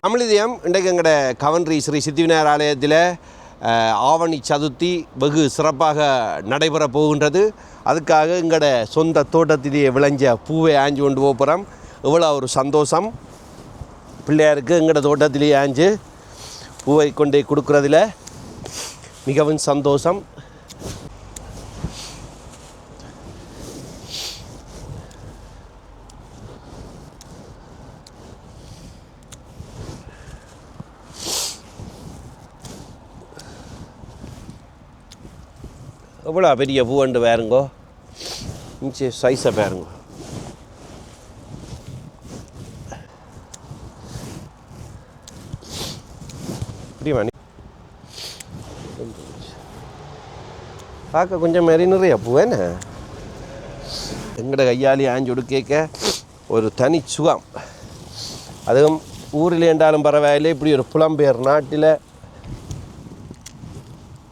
தமிழிதயம் இன்றைக்கு எங்களோட கவன்ரி ஸ்ரீ சித்திவிநாயகர் ஆலயத்தில் ஆவணி சதுர்த்தி வெகு சிறப்பாக நடைபெற போகின்றது. அதுக்காக எங்களோட சொந்த தோட்டத்திலேயே விளைஞ்ச பூவை ஆஞ்சு கொண்டு போகிறோம். இவ்வளோ ஒரு சந்தோஷம் பிள்ளையாருக்கு எங்களோட தோட்டத்திலேயே ஆஞ்சு பூவை கொண்டு கொடுக்குறதுல மிகவும் சந்தோஷம். எவ்வளோ பெரிய பூவண்டு வேறுங்கோ, மிச்ச சைஸை பாருங்கோ. பார்க்க கொஞ்சம் மாரி நிறைய பூ என்ன எங்கட கையாளி ஆஞ்சு கொடுக்க ஒரு தனி சுகம். அதுவும் ஊரில் என்றாலும் பரவாயில்லை, இப்படி ஒரு புலம்பெயர் நாட்டில்.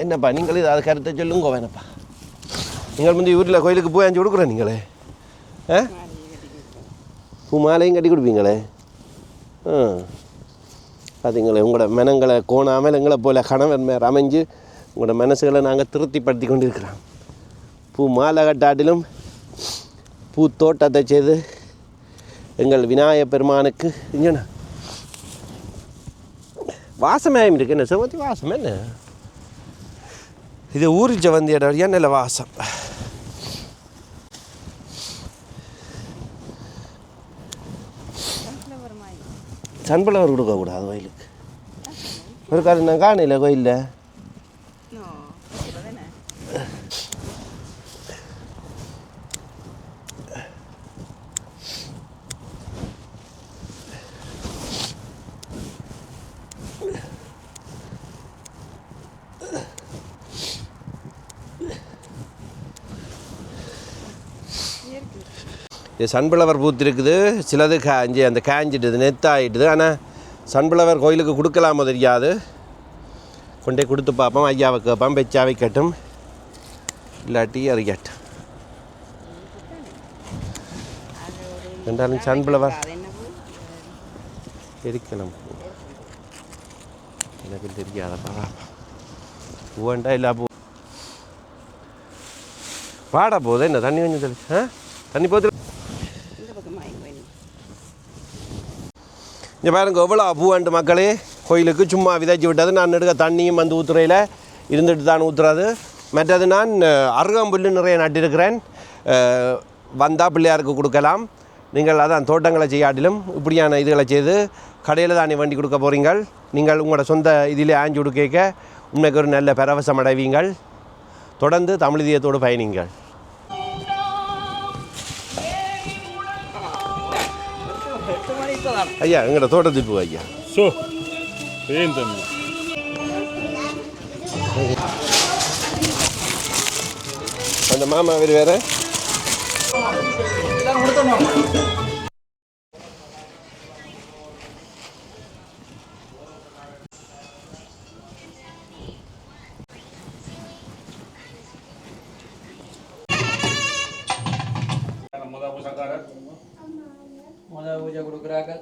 என்னப்பா நீங்கள் இது அது கருத்தை சொல்லுங்க வேணப்பா. நீங்கள் வந்து ஊரில் கோயிலுக்கு பூ ஆஞ்சு கொடுக்குறேன் நீங்களே, பூ மாலையும் கட்டி கொடுப்பீங்களே. பார்த்தீங்களே, உங்களோட மனங்களை கோணாமல் எங்களை போல் கணவன் மேல் அமைஞ்சு உங்களோட மனசுகளை நாங்கள் திருப்திப்படுத்தி கொண்டு இருக்கிறோம். பூ மாலை கட்டாட்டிலும் பூ தோட்டத்தை செய்து எங்கள் விநாயகப் பெருமானுக்கு இங்கே வாசமாயம் இருக்கு. என்ன செவத்தி வாசம் என்ன இது? ஊரி ஜவந்தி இடம் நல்ல வாசம். சன்ஃப்ளவர் கொடுக்கக்கூடாது கோயிலுக்கு. ஒரு காலம் நான் காணையில் கோயிலில் சன்ஃப்ளவர் பூத்து இருக்குது. சிலது காஞ்சி அந்த காஞ்சிடுது, நெத்தாயிடுது. ஆனால் சன்ஃப்ளவர் கோயிலுக்கு கொடுக்கலாமோ தெரியாது. கொண்டே கொடுத்து பார்ப்போம். ஐயாவை கேட்போம், பெச்சா வைக்கட்டும் இல்லாட்டி அறிக்கட்டும். ரெண்டாலும் சன்ஃப்ளவர் எரிக்கணும். எனக்கு தெரியாதப்பா பூவேண்டா இல்லை பூ பாட போகுது. என்ன தண்ணி கொஞ்சம் தெளி தண்ணி போது இங்கே பாருங்க எவ்வளோ பூவாண்டு மக்களே. கோயிலுக்கு சும்மா விதைச்சி விட்டது. நான் நெடுக்க தண்ணியும் வந்து ஊற்றுறையில் இருந்துட்டு தான் ஊற்றுறது. மற்றது நான் அருகம்புல் நிறைய நட்டிருக்கிறேன். வந்தால் பிள்ளையாருக்கு கொடுக்கலாம். நீங்கள் அதான் தோட்டங்களை செய்யாட்டிலும் இப்படியான இதுகளை செய்து கடையில் தானே வண்டி கொடுக்க போகிறீங்கள். நீங்கள் உங்களோட சொந்த இதிலே ஆஞ்சு கொடுக்க உண்மைக்கு ஒரு நல்ல பரவசம் அடைவீங்கள். தொடர்ந்து தமிழிதயத்தோடு பயணிங்கள். ஐயா எங்கட தோட்டத்துக்கு போ ஐயா. அந்த மாமா வேறு வேற பூஜை கொடுக்குறாங்க.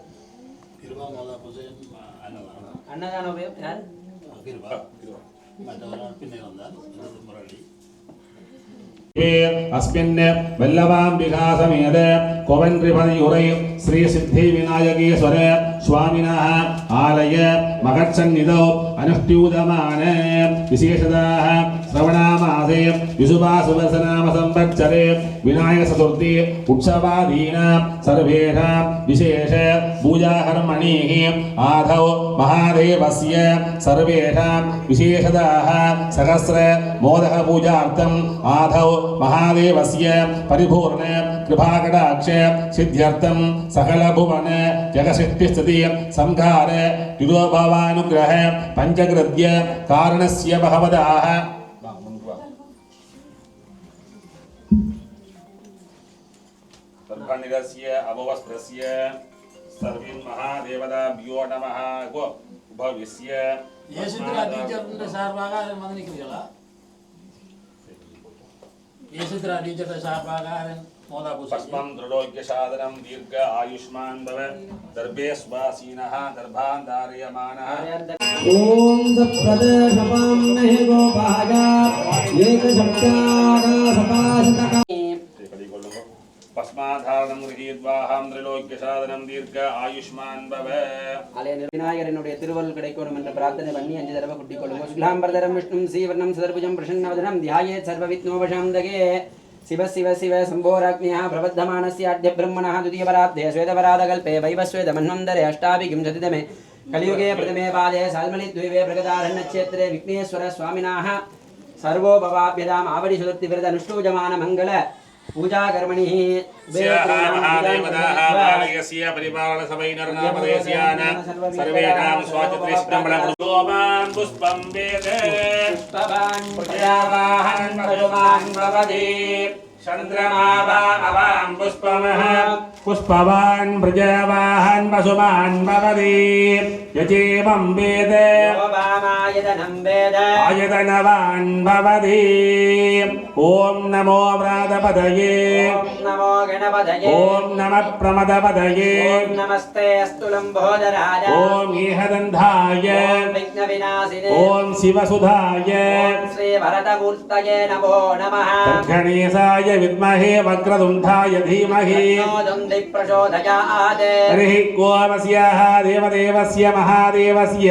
அன்னதானம் யார் अस्मिन् वल्लभाम्बिका समेत कोवन्त्रिपदयुरै श्री सिद्धि विनायकेश्वर स्वामिनः आलय मकरसन्निधौ अनुष्ठ्यूयमाने विशेषतः श्रवणमासे विशुभासुवर्षनाम संवत्सरे विनायक चतुर्थी उत्सवादीनां सर्वेषां विशेष पूजाकर्मणिः आदौ महादेवस्य सर्वेषां विशेषतः सहस्र मोदक पूजार्थम् आदौ महादेवस्य परिपूर्ण कृपाकटाक्ष सिद्ध्यर्थं सकल भुवन जगसिद्धिस्थिति संहार तिरोभवानुग्रह पंचकृत्य कारणस्य भगवतः सर्वनिरस्य अववस्त्रस्य सर्वीन् महादेवताभ्यो नमः गो भविष्य ஏசுத்ரா டீச்சர் சார்பாக வந்து நிற்கிறீங்களா? ஏசுத்ரா டீச்சர் சார்பாக மோதா பூசை भस्मं दृढोग्य साधनं दीर्घ आयुष्मान् भव दर्भे स्वासीनः दर्भान् धारयमानः ओम सप्रदेशपामहे गोपाय एकशब्दागा सपाशतका भस्माधारणं गृहीत्वाहं त्रिलोक्य साधनं दीर्घ आयुष्मान् भव ஆலய விநாயகரனுடைய திருவருள் கிடைக்கணும் என்ற பிரார்த்தனை பண்ணி 5 தடவை குட்டிக் கொள்ளுங்க. சுக்லாம்பரதரம் விஷ்ணும் சீவர்ணம் சதர்புஜம் பிரசன்னவதனம் தியாயேத் சர்வவித்னோபசாந்தகே शिव शिव शिव शम्भोराज्ञः प्रबद्धमानस्याद्य ब्रह्मणः द्वितीयपराब्धे श्वेतपराधकल्पे वैवस्वेदमन्वन्तरे अष्टाभिविंशतितमे कलियुगे प्रथमे पादे साल्मलिद्वीपे प्रगतारण्यक्षेत्रे विघ्नेश्वरस्वामिनः सर्वोपवाप्यताम् आवडिचतुर्थीव्रतनुष्टूयमानमङ्गल पूजाकर्मणिः महादेवतास्य परिपालनसमैनर्नामदेस्यान सर्वेषां स्वाचत्रिष्टम्बलमृगोमान् पुष्पं वेदे पुष्पवान् प्रजावाहन् पशुमान् भवति चन्द्रमावां पुष्पमः पुष्पवान् प्रजावाहन् पशुमान् भवति यजेवं वेद वामायतनं वेद आयतनवान् भवति ॐ नमो व्रातपदये ॐ नमो गणपतये ॐ नमः प्रमदपदये ॐ नमस्ते अस्तु लम्बोदराय ॐ इहदन्धाय ॐ विघ्नविनाशिने ॐ शिवसुधाय ॐ श्रीभरतमूर्तये नमो नमः गणेशाय विद्महे वक्रतुण्डाय धीमहि तन्नो प्रचोदयात् हरिः गोमस्याः देवदेवस्य महादेवस्य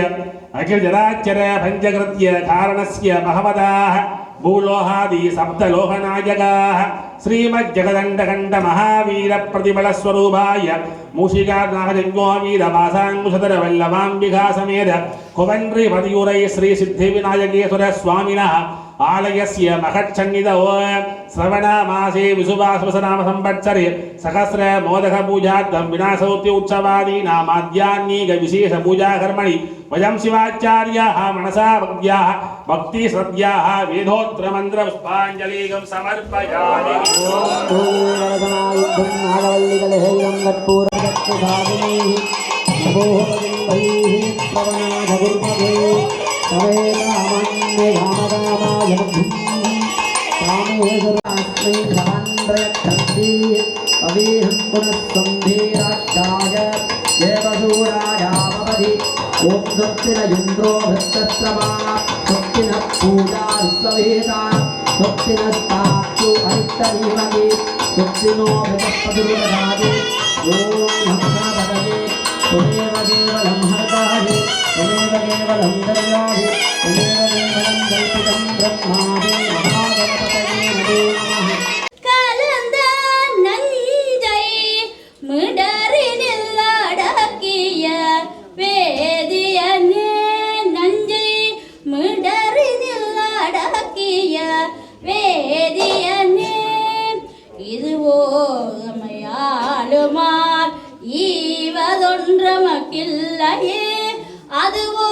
अखिलजराचर पञ्चकृत्य कारणस्य महवदाः भूलोहादि सप्तलोहनायकाः श्रीमज्जगदण्डकण्ड महावीर प्रतिबलस्वरूपाय मूषिकानागजन्मोवीरवासाङ्कुशधरवल्लभाम्बिका समेत कुवन्त्रिपतियुरै श्रीसिद्धिविनायकेश्वर स्वामिनः आलयस्य महच्छन्निधौ श्रवणमासे विशुभास्वसनाम संवत्सरे सहस्र मोदक पूजार्थं विनाशोत्य उत्सवादीनामाद्यान्नीक विशेष पूजा कर्मणि वयं शिवाचार्याः मनसा भक्त्याः भक्ति श्रद्धाः वेदोत्र मंत्र पुष्पाञ्जलिं समर्पयामि ओम नागवल्लिकलहैरं कर्पूरदक्षसादिनीः नभोहरिं प्रवनाधगुर्मभे तवे कामन्ये कामकामाय कामेश्वरास्मै धान्द्रयक्षन्ति अवीहं पुनः सन्धीराक्षाय देवसूरायामपदि ॐ स्वस्तिनयुन्द्रो भृत्तस्रवा स्वस्तिनः पूजा विश्ववेदा स्वस्तिनस्ताक्षु अरिष्टनीमहि स्वस्तिनो बृहस्पतिरुदधाति ॐ नमः त्वमेव केवलं हरताहि त्वमेव केवलं दर्याहि त्वमेव केवलं कल्पितं ब्रह्मादि महागणपतये नमो नमः கலந்த நஞ்சை மிடரினில் அடக்கிய வேதியனே நஞ்சை மிடரினில் அடக்கிய வேதியனே இதுவோ அமையாளுமார் ஈவதொன்றமக்கில்லையே அதுவோ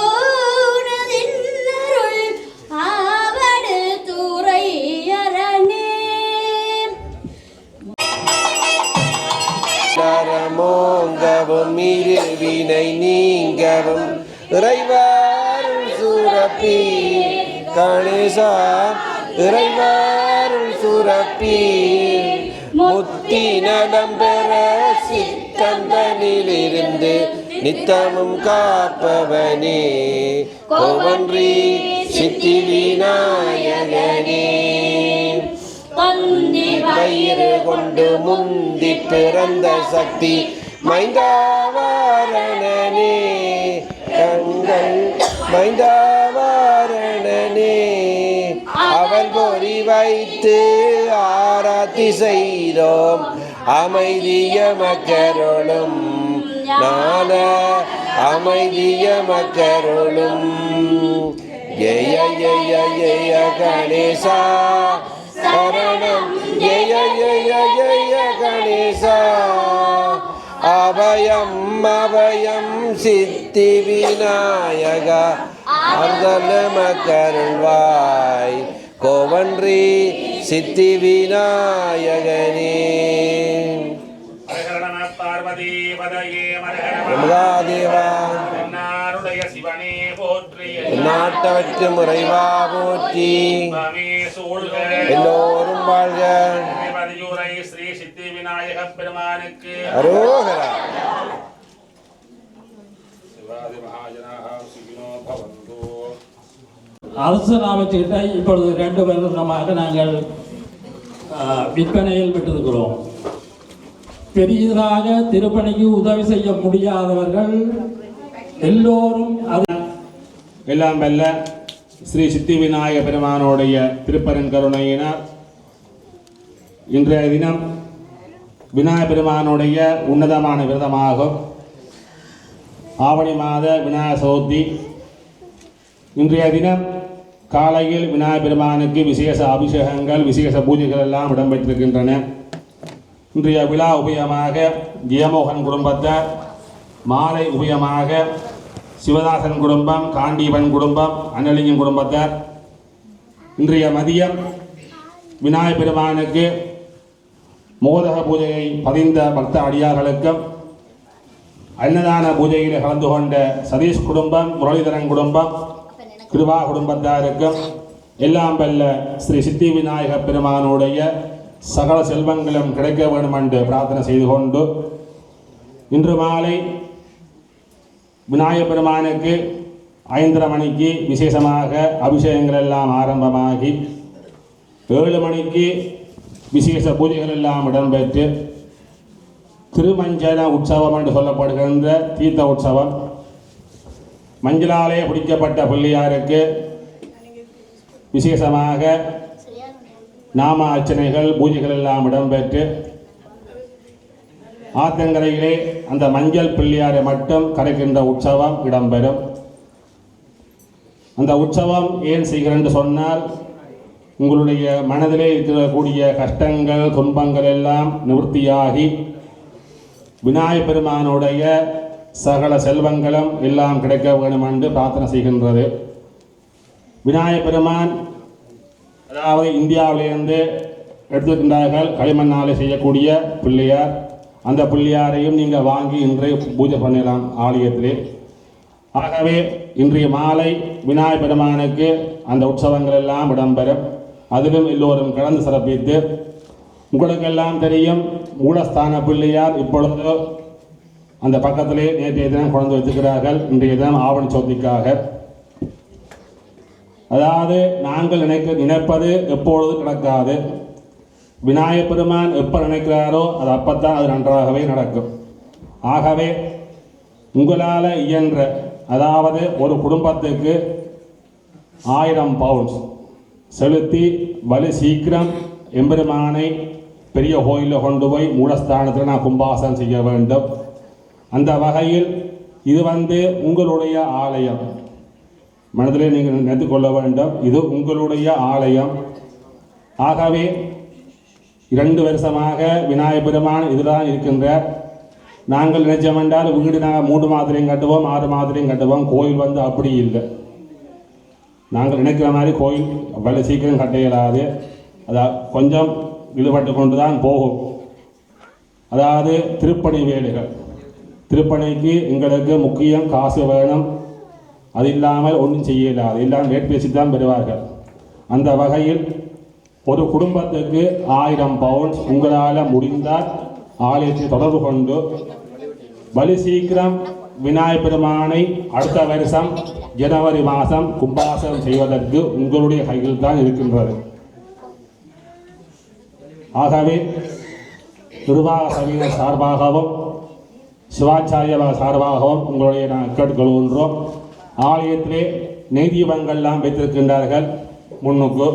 உனதின்னருள் ஆவடு துறையரணே நரமோங்கவும் இருவினை நீங்கவும் இறைவாருள் சுரப்பி கணேசா இறைவாருள் சுரப்பி முத்தி நலம் பெற சித்தந்தனிலிருந்து நித்தமும் காப்பவனே கோவன்றி சித்தி விநாயகனே வயிறு கொண்டு முந்தி பிறந்த சக்தி மைந்தாவாரணனே கண்கள் மைந்தாவாரணனே அவள் பொறி வைத்து ஆராத்தி செய்தோம் அமைதிய மக்கருளும் ஞான அமைதிய மக்கருளும் ஜெய ஜெய ஜெய கணேசா சரணம் ஜெய ஜெய ஜெய கணேசா அபயம் அபயம் சித்தி விநாயகா அர்த்தன மக்கருள்வாய் கோவன்றி சித்தி விநாயகனே हर नमः पार्वती பார்வதீபதையே யமதாதேவா மன்னாருடைய சிவனே போற்றி நாட்டவற்றும் இறைவா போற்றி சுவாமி சூழ்க எல்லோரும் வாழ்க பதியூரை ஸ்ரீ சித்தி விநாயக பெருமானுக்கு அரோகரா சிவாதி மகாஜனாக சுகினோ பவந்து. அரசு நாமச்சீட்டை இப்பொழுது 2 வருடமாக நாங்கள் விற்பனையில் விட்டிருக்கிறோம். பெரியதாக திருப்பணிக்கு உதவி செய்ய முடியாதவர்கள் எல்லோரும் அது எல்லாம் வல்ல ஸ்ரீ சித்தி விநாயக பெருமானுடைய திருப்பரங்கருணையினால் இன்றைய தினம் விநாயக பெருமானுடைய உன்னதமான விரதமாகும் ஆவணி மாத விநாயக சதுர்த்தி. இன்றைய தினம் காலையில் விநாயக பெருமானுக்கு விசேஷ அபிஷேகங்கள் விசேஷ பூஜைகள் எல்லாம் இடம்பெற்றிருக்கின்றன. இன்றைய விழா உபயமாக ஜெயமோகன் குடும்பத்தார், மாலை உபயமாக சிவதாசன் குடும்பம், காண்டீபன் குடும்பம், அன்னலிங்கம் குடும்பத்தார். இன்றைய மதியம் விநாயக பெருமானுக்கு மோதக பூஜையை பதிந்த பக்த அடியார்களுக்கும் அன்னதான பூஜையில் கலந்து கொண்ட சதீஷ் குடும்பம், முரளிதரன் குடும்பம், கிருபா குடும்பத்தாருக்கும் எல்லாம் வல்ல ஸ்ரீ சித்தி விநாயக பெருமானுடைய சகல செல்வங்களும் கிடைக்க வேண்டும் என்று பிரார்த்தனை செய்து கொண்டு இன்று மாலை விநாயக பெருமானுக்கு 5:30 மணிக்கு விசேஷமாக அபிஷேகங்கள் எல்லாம் ஆரம்பமாகி 7 மணிக்கு விசேஷ பூஜைகள் எல்லாம் இடம்பெற்று திருமஞ்சன உற்சவம் என்று சொல்லப்படுகின்ற தீர்த்த உற்சவம், மஞ்சளாலே பிடிக்கப்பட்ட பிள்ளையாருக்கு விசேஷமாக நாம அர்ச்சனைகள் பூஜைகள் எல்லாம் இடம்பெற்று ஆத்தங்கரையிலே அந்த மஞ்சள் பிள்ளையாரை மட்டும் கரைக்கின்ற உற்சவம் இடம்பெறும். அந்த உற்சவம் ஏன் செய்கிறேன் என்று சொன்னால், உங்களுடைய மனதிலே இருக்கக்கூடிய கஷ்டங்கள் துன்பங்கள் எல்லாம் நிவர்த்தியாகி விநாயக பெருமானுடைய சகல செல்வங்களும் எல்லாம் கிடைக்க வேண்டும் என்று பிரார்த்தனை செய்கின்றது. விநாயக பெருமான் அதாவது இந்தியாவிலிருந்து எடுத்துக்கின்றார்கள் களிமண்ணாலே செய்யக்கூடிய பிள்ளையார். அந்த பிள்ளையாரையும் நீங்கள் வாங்கி இன்றைய பூஜை பண்ணலாம் ஆலயத்திலே. ஆகவே இன்றைய மாலை விநாயக பெருமானுக்கு அந்த உற்சவங்கள் எல்லாம் இடம்பெறும். அதிலும் எல்லோரும் கலந்து சிறப்பித்து, உங்களுக்கெல்லாம் தெரியும் மூலஸ்தான பிள்ளையார் இப்பொழுது அந்த பக்கத்திலே நேற்றைய தினம் கொண்டு வச்சுக்கிறார்கள். இன்றைய தினம் ஆவணி சோதிக்காக. அதாவது நாங்கள் நினைப்பது எப்பொழுது நடக்காது. விநாயக பெருமான் எப்போ நினைக்கிறாரோ அது அப்பத்தான் அது நன்றாகவே நடக்கும். ஆகவே உங்களால் இயன்ற, அதாவது ஒரு குடும்பத்துக்கு 1000 பவுண்ட்ஸ் செலுத்தி வலி சீக்கிரம் எம்பெருமானை பெரிய கோயிலில் கொண்டு போய் மூலஸ்தானத்தில் நான் கும்பாசனம் செய்ய வேண்டும். அந்த வகையில் இது உங்களுடைய ஆலயம், மனதிலே நீங்கள் நினைத்து கொள்ள வேண்டும், இது உங்களுடைய ஆலயம். ஆகவே 2 வருஷமாக விநாயக பெருமான் இதுதான் இருக்கின்ற. நாங்கள் நினைச்சோம் என்றால் வீடு நாங்கள் 3 மாதத்தையும் கட்டுவோம், 6 மாதத்தையும் கட்டுவோம். கோயில் அப்படி இல்லை. நாங்கள் நினைக்கிற மாதிரி கோயில் அவ்வளோ சீக்கிரம் கட்ட இயலாது. அதாவது கொஞ்சம் இழுபட்டு கொண்டு தான் போகும். அதாவது திருப்பணி வேலைகள், திருப்பணிக்கு எங்களுக்கு முக்கியம் காசு வேணும். அது இல்லாமல் ஒன்றும் செய்ய இயலாது. எல்லாம் ரேட் பேசி தான் பெறுவார்கள். அந்த வகையில் ஒரு குடும்பத்துக்கு 1000 பவுண்ட்ஸ் உங்களால் முடிந்தால் ஆலயத்தை தொடர்பு கொண்டு வலி சீக்கிரம் விநாயக பெருமானை அடுத்த வருஷம் ஜனவரி மாதம் கும்பாசனம் செய்வதற்கு உங்களுடைய கையில் தான் இருக்கின்றது. ஆகவே நிர்வாக சபையினர் சார்பாகவும் சிவாச்சாரிய சார்பாகவும் உங்களுடைய நான் கேட்டுக்கொள்கின்றோம். ஆலயத்திலே நெய்தீபங்கள்லாம் வைத்திருக்கின்றார்கள் முன்னுக்கு.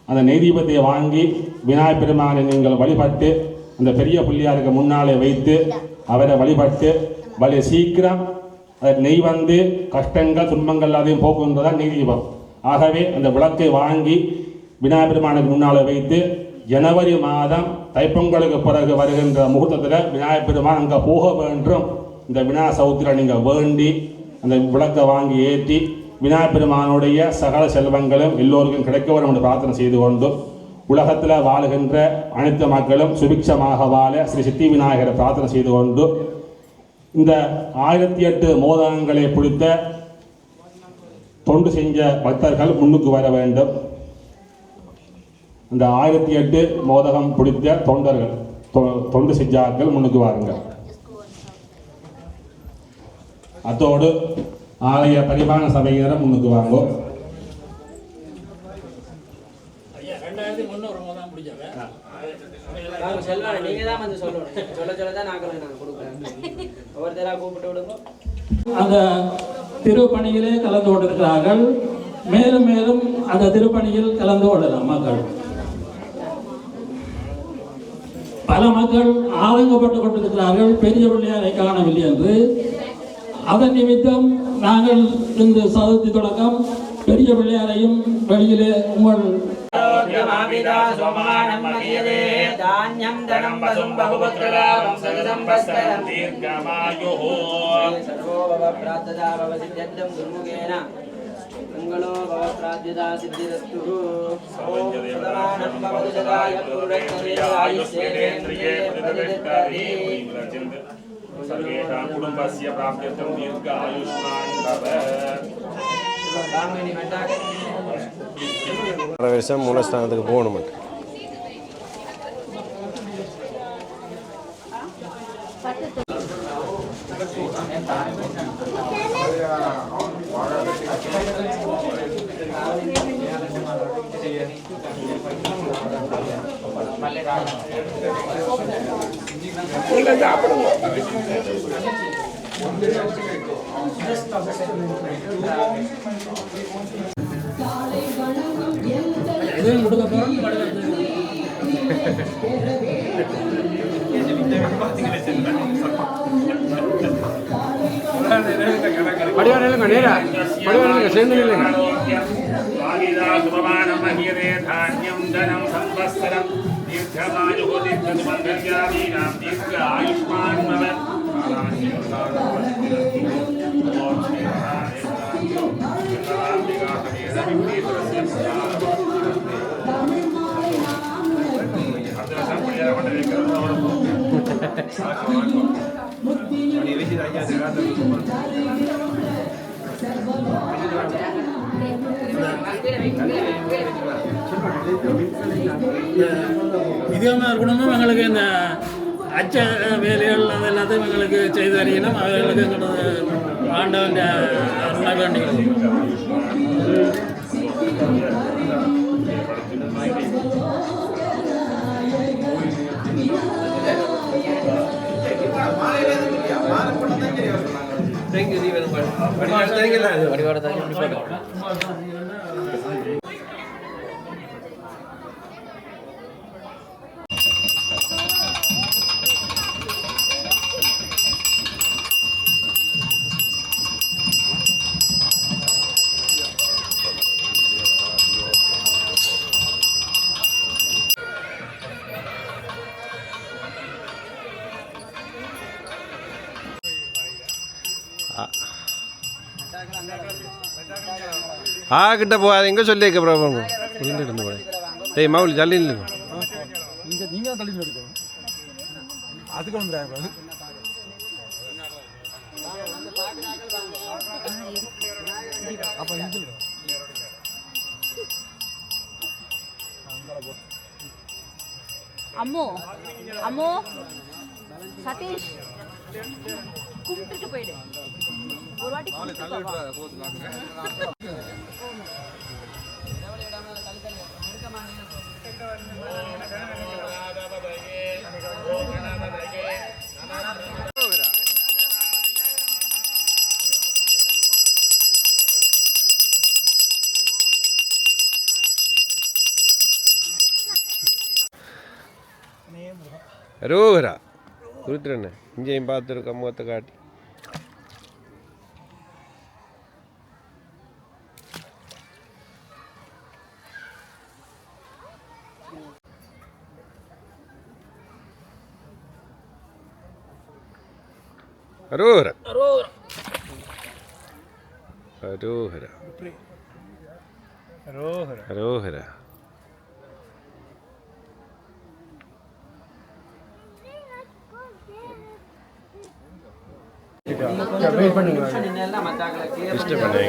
அந்த நெய்தீபத்தை வாங்கி விநாயக பெருமானை நீங்கள் வழிபட்டு அந்த பெரிய பிள்ளையாருக்கு முன்னாலே வைத்து அவரை வழிபட்டு வலி சீக்கிரம் அதை நெய் கஷ்டங்கள் துன்பங்கள் அதையும் போக்குன்றதான் நெய்தீபம். ஆகவே அந்த விளக்கை வாங்கி விநாயக பெருமானுக்கு முன்னால் வைத்து ஜனவரி மாதம் தைப்பொங்கலுக்கு பிறகு வருகின்ற முகூர்த்தத்தில் விநாயக பெருமான் அங்கே போக வேண்டும். இந்த விநாயக சதுர்த்தியில் நீங்கள் வேண்டி அந்த விளக்கை வாங்கி ஏற்றி விநாயக பெருமானுடைய சகல செல்வங்களும் எல்லோருக்கும் கிடைக்க வேண்டும் என்று பிரார்த்தனை செய்து கொண்டு உலகத்தில் வாழுகின்ற அனைத்து மக்களும் சுபிக்ஷமாக வாழ ஸ்ரீ சித்தி விநாயகரை பிரார்த்தனை செய்து கொண்டு இந்த 1008 மோதகங்களை பிடித்த தொண்டு செஞ்ச பக்தர்கள் முன்னுக்கு வர வேண்டும். இந்த 1008 மோதகம் பிடித்த தொண்டர்கள் தொண்டு செஞ்சாக்கள் முன்னுக்கு வாருங்கள். அத்தோடு ஆலய பரிமாண சபையினரும் முன்னுக்கு வாங்கும். 2300 மோதம் பிடிச்சவ நீங்க தான் வந்து சொல்லணும். சொல்ல தான் நாங்கள் கொடுக்குறோம். ஒவ்வொருத்தராக கூப்பிட்டு விடுங்க. அந்த திருப்பணியிலே கலந்து கொண்டிருக்கிறார்கள். மேலும் மேலும் அந்த திருப்பணியில் கலந்து கொள்ளலாம் மக்கள். பல மக்கள் ஆதங்கப்பட்டுக் கொண்டிருக்கிறார்கள், பெரிய பிள்ளையாரை காணவில்லை என்று. அதன் நிமித்தம் நாங்கள் இந்த சதுர்த்தி தொடக்கம் பெரிய பிள்ளையாரையும் வெளியிலே உங்கள் தானியம் தனம் பசும் பகுபத்ரலாபம் சகசம்பஸ்கரம் தீர்க்கமாயுः சர்வோபவ பிரார்த்ததா பவ சித்தம் துர்முகேன மங்களோ பவ பிரார்த்திதா சித்திரஸ்து ஓம் சதமானம் பவது சதாய புருடேந்திரியே ஆயுஷ்யேந்திரியே பிரதிஷ்டாரி सर्वेषां कुटुम्बस्य प्राप्त्यर्थं दीर्घ आयुष्मान् भव. வருஷம் மூலஸ்தானத்துக்கு போகணும். இதையும் கொடுக்க போறோம். இதே குடும்பம் எங்களுக்கு இந்த அச்ச வேலைகள் அது எல்லாத்தையும் எங்களுக்கு செய்து அறியணும். அவர்களுக்கு எங்களது ஆண்டவன் அருளை வேண்டிக்கிறோம். கிட்ட போகாதீங்க சொல்லியிருக்க பிரபு இருந்து போய் ஏய் மவுல் ஜல்லி இல்லைங்க நீங்கள் தள்ளி எடுக்கணும். அதுக்கு வந்து அப்போ அம்மோ அம்மோ சதீஷ் கும்பிட்டுட்டு போயிடு. ஒரு வாட்டி ரோகரா கொடுத்துருண்ணே இங்கேயும் பார்த்துருக்க முகத்தை காட்டி ரோகரா ரோகரா ரோகரா ரோகரா நீங்க கொஞ்சம் நிமிஷம் நின்னா மத்தாக்களை clear பண்ணி